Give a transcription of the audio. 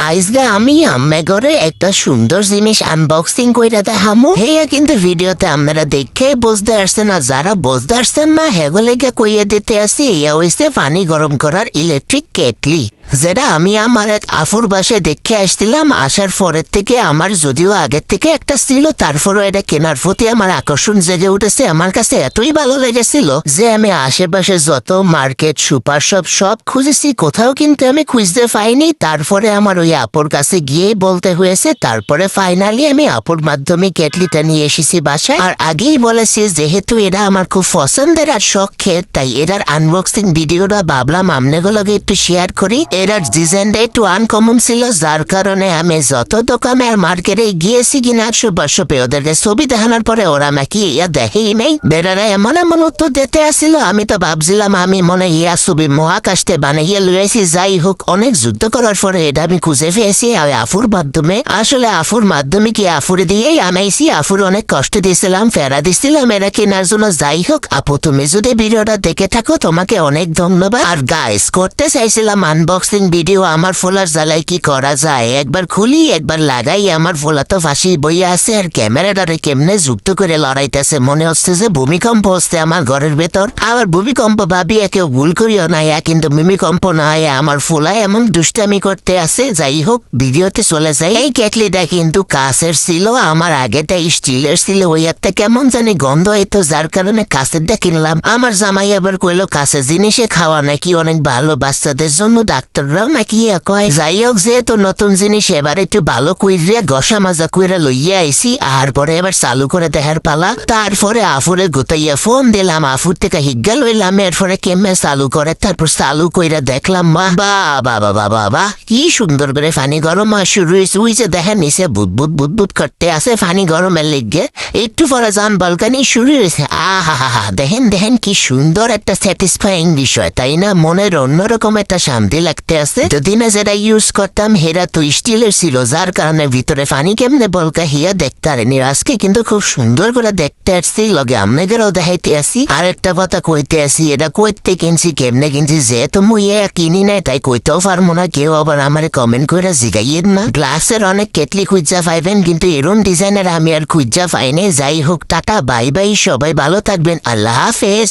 আজকে আমি আম্মাগরে একটা সুন্দর জিনিস আনবক্সিং কইরা দেখামু। হেয়া কিন্তু ভিডিওতে আপনারা দেখে বুঝতে আসছেন, না যারা বুঝতে আসছেন না হেগুলিকে কইয়ে দিতে আসি। ইয়া হইছে পানি গরম করার ইলেকট্রিক কেটলি, যেটা আমি আমার এক আফুর বাসায় দেখে আসছিলাম। আসার পরের থেকে আমার যদিও আগের থেকে একটা ছিল, তারপরও এটা কেনার প্রতি আমার আকর্ষণ জেগে উঠেছে। আমার কাছে এতই ভালো লেগেছিল যে আমি আশেপাশে যত মার্কেট সুপার সব খুঁজেছি, কোথাও কিন্তু আমি খুঁজতে পাইনি। তারপরে আমার ওই আপুর কাছে গিয়েই বলতে হয়েছে, তারপরে ফাইনালি আমি আপুর মাধ্যমে কেটলিটা নিয়ে এসেছি বাসায়। আর আগেই বলেছি যেহেতু এরা আমার খুব পছন্দের আর শখের, তাই এটার আনবক্সিং ভিডিওটা ভাবলাম আপনাগুলোকে একটু শেয়ার করি। এটার ডিজাইনটা একটু আনকমন ছিল, যার কারণে আমি যত দোকানে আর মার্কেটে গিয়েছি কিনা সুপার ওদেরকে ছবি দেখানোর পরে ওরা নাকি ইয়া দেখেই নেই। বেড়ারা এমন উত্তর দিতে আসছিল, আমি তো ভাবছিলাম আমি মনে ইয়া ছবি মহাকাশে বানিয়ে লুয়েছি। যাই হোক, অনেক যুদ্ধ করার পরে এটা আমি খুঁজে পেয়েছি আফুর মাধ্যমে। আসলে আফুর মাধ্যমে কি আফুরে দিয়েই আনাইছি। আফুর অনেক কষ্ট দিয়েছিলাম, ফেরা দিছিলাম এরা কেনার জন্য। যাই হোক আপু, তুমি যদি ভিডিওটা দেখে থাকো তোমাকে অনেক ধন্যবাদ। আর গাইস, করতে চাইছিলাম আনবক্সিং ভিডিও, আমার ফোলার জ্বালায় কি করা যায়, একবার খুলি একবার লাগাই। আমার ফোলা তো ফাঁসি বইয়া আছে, আর ক্যামেরাটারে কেমনে যুক্ত করে লড়াইতেছে, মনে হচ্ছে যে ভূমিকম্প হচ্ছে আমার ঘরের ভেতর। আবার ভূমিকম্প ভাবি কেউ ভুল করিও না, কিন্তু ভূমিকম্প না হয় আমার ফোলায় এমন দুষ্টামি করতে আছে। যাই হোক, ভিডিওতে চলে যায়। এই কেটলিটা কিন্তু কাঁচের ছিল, আমার আগেটা স্টিলের ছিল। ওই একটা কেমন জানি গন্ধ হইতো, যার কারণে কাঁচেরটা কিনলাম। আমার জামাই আবার কইলো কাঁচের জিনিসে খাওয়া নাকি অনেক ভালো বাচ্চাদের জন্য, ডাক্তাররাও নাকি কয়। যাই হোক, যেহেতু নতুন জিনিস এবার একটু ভালো কইরিয়া ঘষা মাজা কইরা লইয়া আইসি। আর পরে এবার চালু করে দেখার পালা। তারপরে আফুরে গোতাইয়া ফোন দিলাম, আফুর থেকে হিজ্ঞা লইলাম এরপরে কেমনে চালু করে। তারপর চালু কইরা দেখলাম বাবা কি সুন্দর করে পানি গরম শুরু হয়েছে। ওই যে দেখেন নিচে বুদবুদ করতে আছে পানি গরমের লেগে। একটু পরে যান বলকানি শুরু হয়েছে। আহা দেখেন কি সুন্দর একটা স্যাটিসফাইং বিষয়, তাই না? মনের অন্যরকম একটা শান্তি লাগতে আছে। যদি না যেটা ইউজ করতাম হেরা তো স্টিলের ছিল, যার কারণে ভিতরে পানি কেমনে বলকা হিয়া দেখতে পারেনি। আজকে কিন্তু খুব সুন্দর করে দেখতে আসছি, লগে আপনাদেরও দেখাইতে আসি। আর একটা কথা কইতে আসি, এটা কইতে কিনছি কেমনে কিনছি, যেহেতু মুই কিনি নাই তাই কইতেও পারবো না। কেউ আবার আমার কমেন্ট করে জিগাইয়েন না। গ্লাসের অনেক কেটলি খুঁজা পাইবেন, কিন্তু এরম ডিজাইনের আমি আর খুঁজা পাইনি। যাই হোক, টাটা বাই বাই, সবাই ভালো থাকবেন, আল্লাহ হাফেজ।